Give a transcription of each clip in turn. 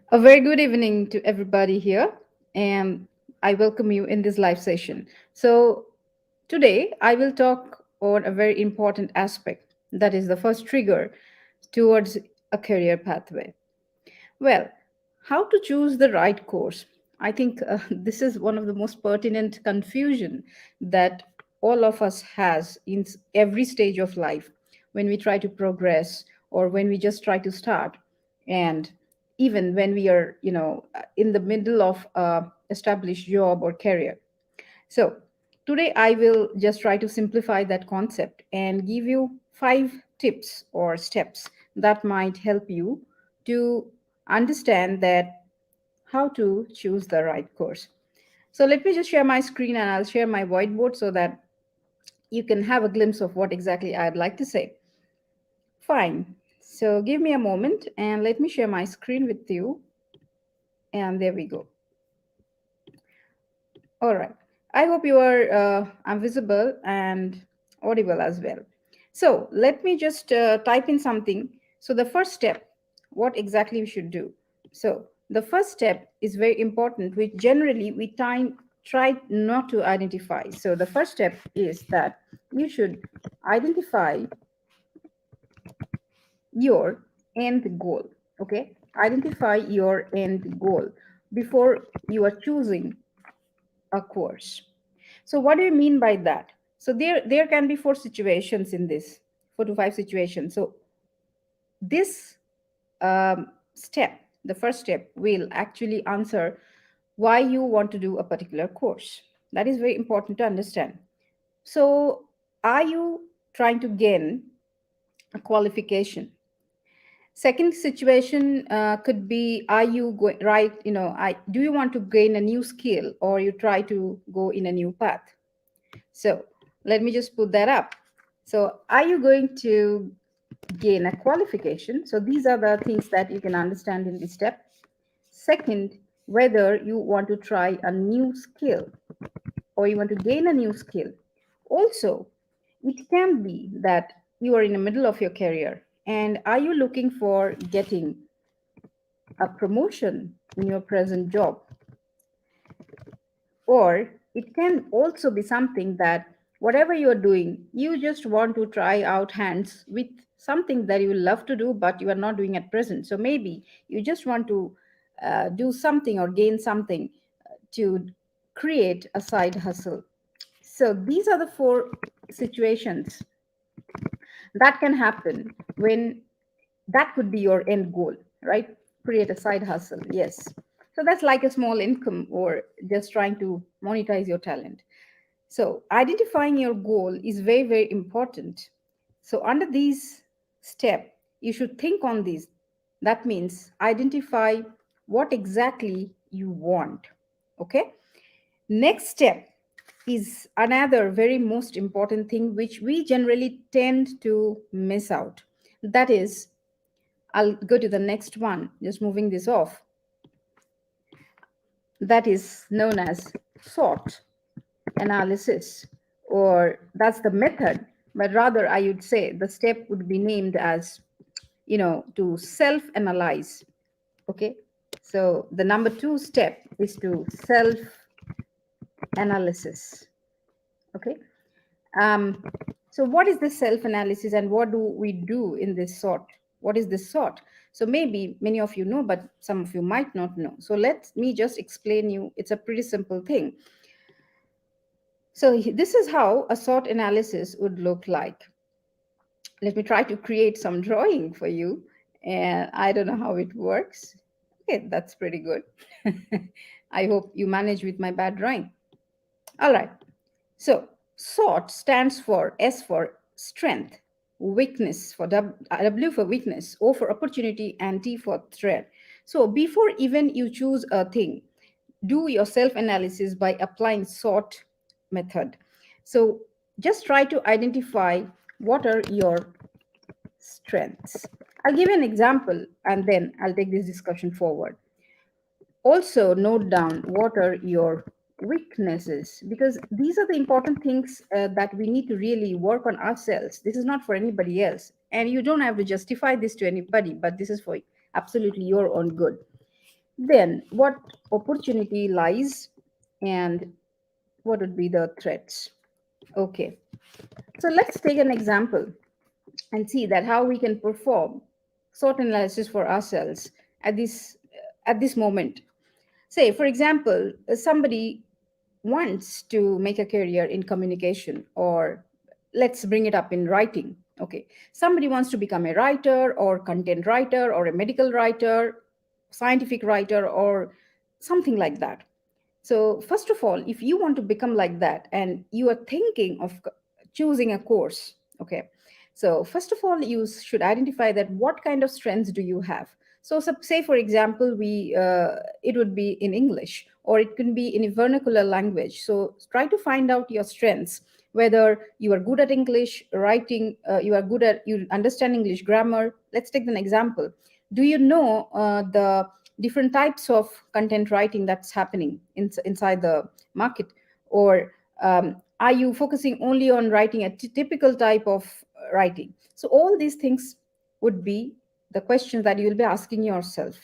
A very good evening to everybody here, and I welcome you in this live session. So, today I will talk on a very important aspect that is the first trigger towards a career pathway. Well, how to choose the right course? I think this is one of the most pertinent confusion that all of us has in every stage of life when we try to progress or when we just try to start, and even when we are, in the middle of established job or career. So, today I will just try to simplify that concept and give you 5 tips or steps that might help you to understand that how to choose the right course. So, let me just share my screen and I'll share my whiteboard so that you can have a glimpse of what exactly I'd like to say. Fine. So, give me a moment and let me share my screen with you. And there we go. All right. I hope you are I'm visible and audible as well. So let me just type in something. So the first step, what exactly we should do. So the first step is very important, which generally we try not to identify. So the first step is that you should identify your end goal. Okay, identify your end goal before you are choosing a course. So what do you mean by that? So there can be 4 situations in this, 4 to 5 situations. So this step, the first step, will actually answer why you want to do a particular course. That is very important to understand. So are you trying to gain a qualification? Second situation could be, are you going right? Do you want to gain a new skill or you try to go in a new path? So let me just put that up. So are you going to gain a qualification? So these are the things that you can understand in this step. Second, whether you want to try a new skill or you want to gain a new skill. Also, it can be that you are in the middle of your career and are you looking for getting a promotion in your present job? Or it can also be something that whatever you're doing, you just want to try out hands with something that you love to do, but you are not doing at present. So maybe you just want to do something or gain something to create a side hustle. So these are the 4 situations that can happen when that could be your end goal, right? Create a side hustle, yes. So that's like a small income or just trying to monetize your talent. So identifying your goal is very, very important. So under these step, you should think on these. That means identify what exactly you want. Okay. Next step is another very most important thing which we generally tend to miss out. That is, I'll go to the next one, just moving this off. That is known as SWOT analysis, or that's the method, but rather I would say the step would be named as, to self analyze. Okay, so the number 2 step is to self analysis. Okay, um, so what is this self analysis and what do we do in this sort? What is this sort? So maybe many of you know, but some of you might not know. So let me just explain you. It's a pretty simple thing. So this is how a SWOT analysis would look like. Let me try to create some drawing for you. And I don't know how it works. Okay, that's pretty good. I hope you manage with my bad drawing. All right. So SWOT stands for S for strength, weakness for W for weakness, O for opportunity, and T for threat. So before even you choose a thing, do your self analysis by applying SWOT method. So just try to identify what are your strengths. I'll give you an example and then I'll take this discussion forward. Also, note down what are your weaknesses, because these are the important things that we need to really work on ourselves. This is not for anybody else. And you don't have to justify this to anybody, but this is for absolutely your own good. then what opportunity lies and what would be the threats? Okay, so let's take an example and see that how we can perform SWOT analysis for ourselves at this moment. Say, for example, somebody wants to make a career in communication, or let's bring it up in writing. Okay, somebody wants to become a writer or content writer or a medical writer, scientific writer, or something like that. So, first of all, if you want to become like that and you are thinking of choosing a course, okay, so first of all, you should identify that what kind of strengths do you have. So, say for example, it would be in English or it can be in a vernacular language. So, try to find out your strengths, whether you are good at English writing, you understand English grammar. Let's take an example. Do you know the different types of content writing that's happening inside the market, or are you focusing only on writing a typical type of writing? So all these things would be the questions that you will be asking yourself.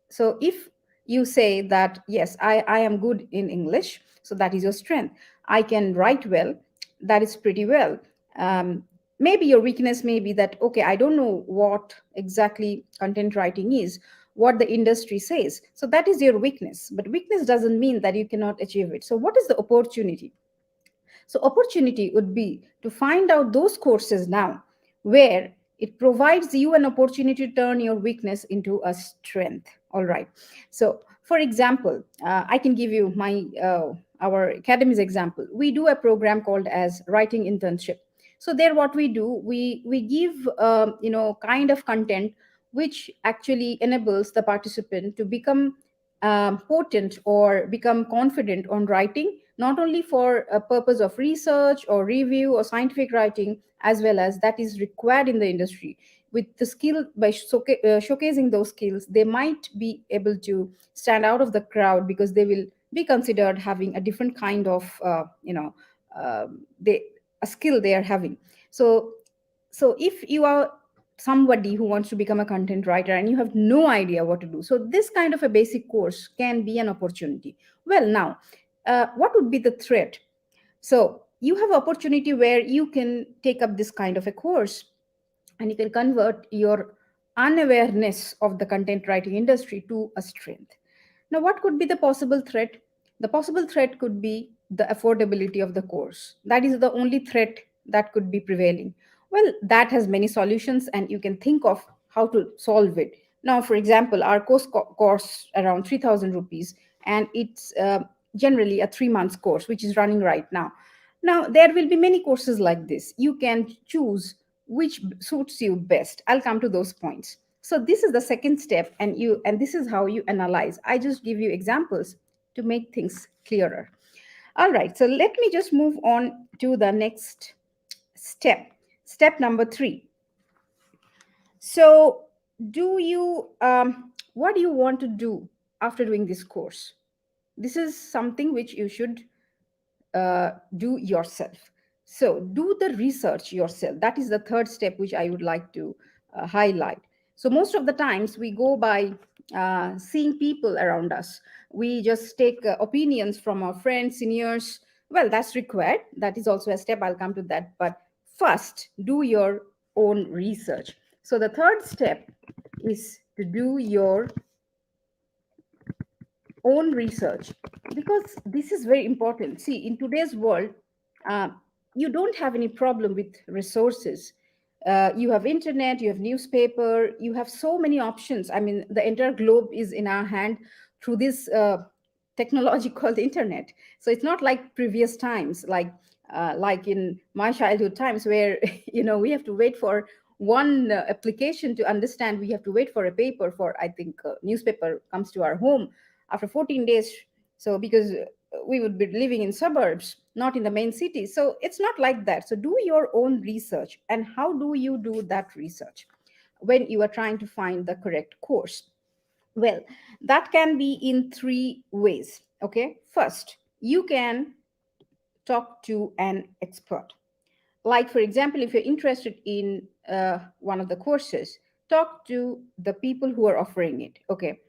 So if you say that yes, I am good in English, so that is your strength. I can write well, that is pretty well. Maybe your weakness may be that okay, I don't know what exactly content writing is, what the industry says, so that is your weakness. But weakness doesn't mean that you cannot achieve it. So what is the opportunity? So, opportunity would be to find out those courses now where it provides you an opportunity to turn your weakness into a strength. All right. So, for example, I can give you our academy's example. We do a program called as writing internship. So there, what we do, we give kind of content which actually enables the participant to become potent or become confident on writing, not only for a purpose of research or review or scientific writing, as well as that is required in the industry. With the skill, by showcasing those skills, they might be able to stand out of the crowd because they will be considered having a different kind of, they a skill they are having. So, so if you are somebody who wants to become a content writer and you have no idea what to do, so this kind of a basic course can be an opportunity. Well, now, what would be the threat? So you have opportunity where you can take up this kind of a course and you can convert your unawareness of the content writing industry to a strength. Now, what could be the possible threat? The possible threat could be the affordability of the course. That is the only threat that could be prevailing. Well, that has many solutions, and you can think of how to solve it. Now, for example, our course costs around 3,000 rupees, and it's generally a 3 months course, which is running right now. Now, there will be many courses like this. You can choose which suits you best. I'll come to those points. So this is the second step, and this is how you analyze. I just give you examples to make things clearer. All right, so let me just move on to the next step. Step number 3. So, what do you want to do after doing this course? This is something which you should do yourself. So, do the research yourself. That is the third step, which I would like to highlight. So, most of the times we go by seeing people around us. We just take opinions from our friends, seniors. Well, that's required. That is also a step. I'll come to that. But first, do your own research. So, the third step is to do your own research, because this is very important. See, in today's world, uh, you don't have any problem with resources. You have internet, you have newspaper, you have so many options. I mean, the entire globe is in our hand through this technology called internet. So it's not like previous times, like in my childhood times, where we have to wait for one application to understand. We have to wait for a paper, for I think newspaper comes to our home after 14 days. So because we would be living in suburbs, not in the main city. So it's not like that. So do your own research. And how do you do that research when you are trying to find the correct course? Well, that can be in 3 ways. Okay, first, you can talk to an expert. Like, for example, if you're interested in one of the courses, talk to the people who are offering it. Okay,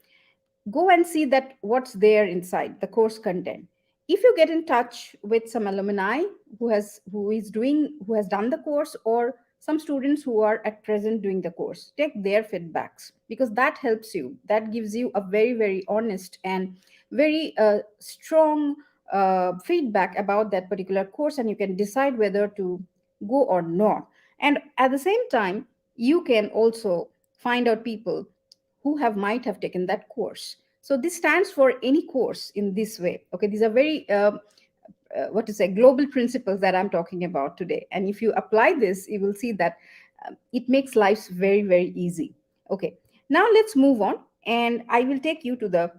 go and see that what's there inside the course content. If you get in touch with some alumni who has done the course, or some students who are at present doing the course, take their feedbacks, because that helps you, that gives you a very very honest and very strong feedback about that particular course, and you can decide whether to go or not. And at the same time, you can also find out people who have might have taken that course. So this stands for any course in this way. Okay, these are very what to say, global principles that I'm talking about today. And if you apply this, you will see that it makes lives very very easy. Okay, now let's move on, and I will take you to the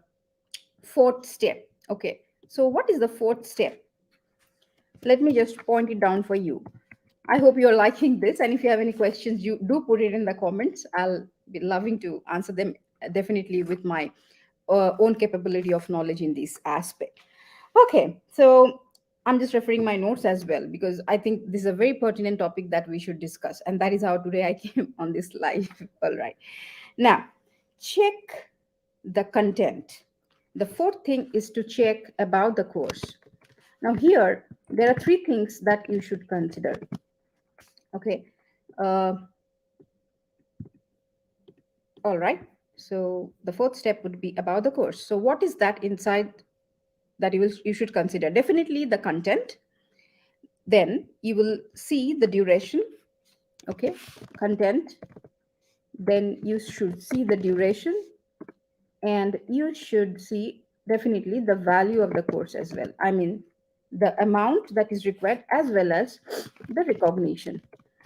fourth step. Okay, so what is the fourth step? Let me just point it down for you. I hope you're liking this. And if you have any questions, you do put it in the comments. I'll be loving to answer them, definitely with my own capability of knowledge in this aspect. Okay, so I'm just referring my notes as well, because I think this is a very pertinent topic that we should discuss. And that is how today I came on this live. All right. Now, check the content. The fourth thing is to check about the course. Now, here, there are three things that you should consider. Okay. Uh, all right. So the fourth step would be about the course. So what is that inside that you should consider? Definitely the content. Then you will see the duration. Okay. Content. Then you should see the duration, and you should see definitely the value of the course as well. I mean, the amount that is required as well as the recognition.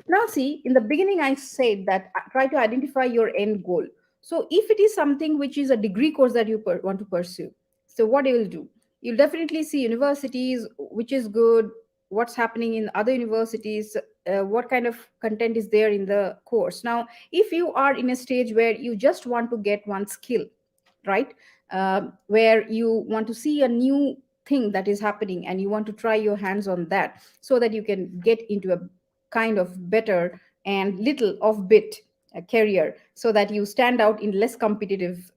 Now, see, in the beginning, I said that try to identify your end goal. So, if it is something which is a degree course that you want to pursue, so what you will do, you'll definitely see universities, which is good, what's happening in other universities, what kind of content is there in the course. Now, if you are in a stage where you just want to get one skill, right, where you want to see a new thing that is happening and you want to try your hands on that, so that you can get into a kind of better and little off bit career, so that you stand out in less competitive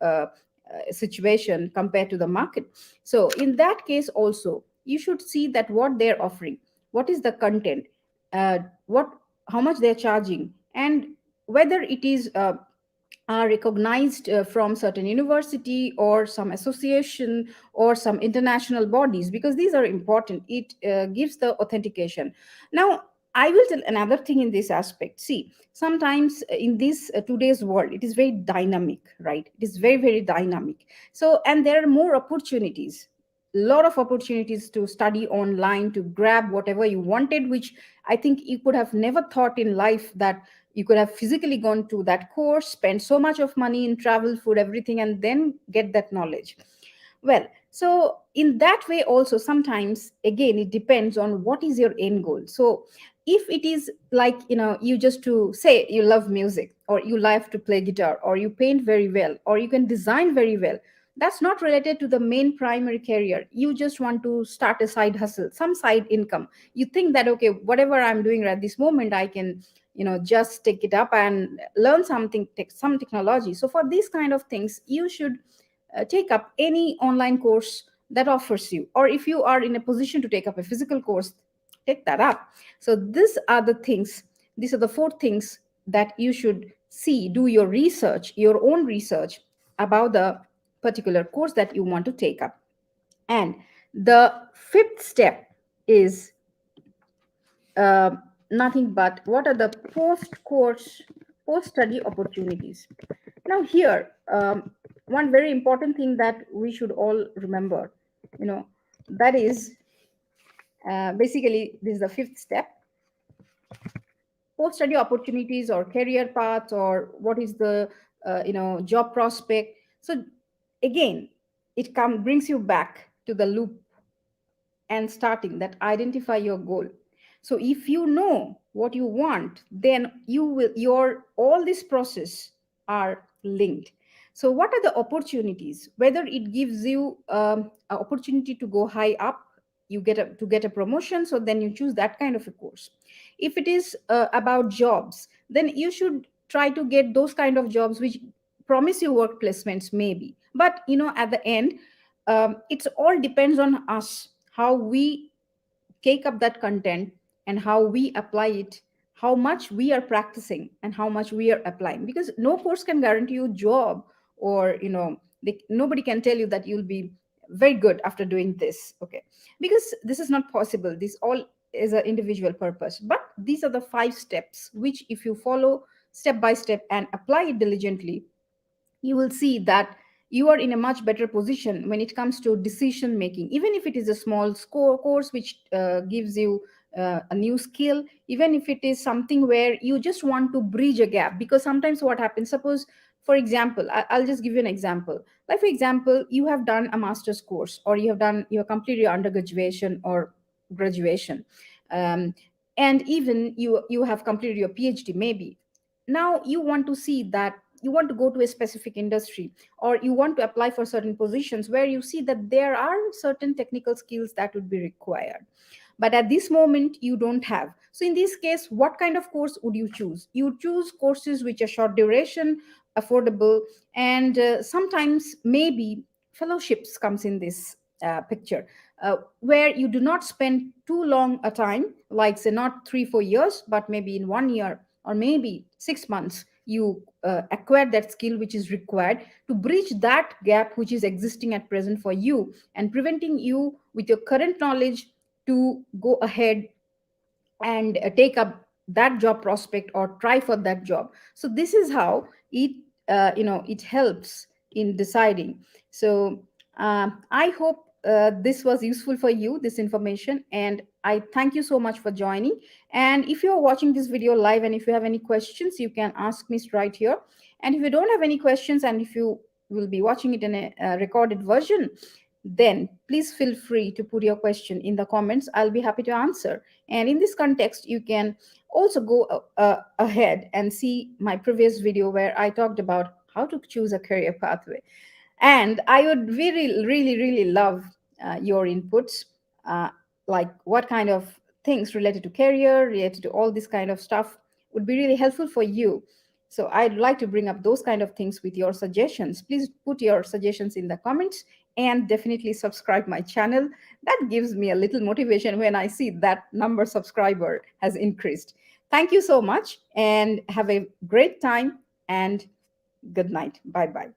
situation compared to the market. So in that case also, you should see that what they're offering, what is the content, what how much they're charging, and whether it is are recognized from certain university or some association or some international bodies, because these are important. It gives the authentication. Now, I will tell another thing in this aspect. See, sometimes in this today's world, it is very dynamic, right? It is very very dynamic. So, and there are more opportunities, lot of opportunities to study online, to grab whatever you wanted, which I think you could have never thought in life, that you could have physically gone to that course, spend so much of money in travel, food, everything, and then get that knowledge. Well, so in that way also, sometimes again it depends on what is your end goal. So if it is like, you just to say you love music, or you love to play guitar, or you paint very well, or you can design very well, that's not related to the main primary career. You just want to start a side hustle, some side income. You think that, okay, whatever I'm doing at this moment, I can just take it up and learn something, take some technology. So for these kind of things, you should take up any online course that offers you, or if you are in a position to take up a physical course, take that up. So these are the four things that you should see. Do your research, your own research, about the particular course that you want to take up. And the fifth step is uh, nothing but what are the post study opportunities. Now, here, one very important thing that we should all remember, that is basically, this is the fifth step: post study opportunities, or career paths, or what is the job prospect. So again, it brings you back to the loop and starting that, identify your goal. So if you know what you want, then you will your all this process are linked. So what are the opportunities? Whether it gives you an opportunity to go high up, you get a promotion, so then you choose that kind of a course. If it is about jobs, then you should try to get those kind of jobs which promise you work placements maybe, but at the end, it's all depends on us, how we take up that content and how we apply it, how much we are practicing and how much we are applying, because no course can guarantee you job, or nobody can tell you that you'll be very good after doing this, okay, because this is not possible. This all is an individual purpose, but these are the 5 steps which, if you follow step by step and apply it diligently, you will see that you are in a much better position when it comes to decision making, even if it is a small course which gives you a new skill, even if it is something where you just want to bridge a gap. Because sometimes what happens, suppose, for example, I'll just give you an example. Like, for example, you have done a master's course, or you have completed your undergraduation or graduation, um, and even you have completed your PhD maybe. Now you want to see that you want to go to a specific industry, or you want to apply for certain positions where you see that there are certain technical skills that would be required, but at this moment you don't have. So in this case, what kind of course would you choose? You choose courses which are short duration, affordable, and sometimes maybe fellowships comes in this picture, where you do not spend too long a time, like say not 3 4 years, but maybe in 1 year or maybe 6 months, you acquire that skill which is required to bridge that gap which is existing at present for you, and preventing you with your current knowledge to go ahead and take up that job prospect or try for that job. So this is how it it helps in deciding. So I hope this was useful for you, this information, and I thank you so much for joining. And if you're watching this video live and if you have any questions, you can ask me right here. And if you don't have any questions, and if you will be watching it in a recorded version, then please feel free to put your question in the comments. I'll be happy to answer. And in this context, you can also go ahead and see my previous video where I talked about how to choose a career pathway. And I would really, really, really love your inputs, uh, like what kind of things related to career, related to all this kind of stuff would be really helpful for you. So I'd like to bring up those kind of things with your suggestions. Please put your suggestions in the comments, and definitely subscribe my channel. That gives me a little motivation when I see that number subscriber has increased. Thank you so much and have a great time, and good night. Bye bye.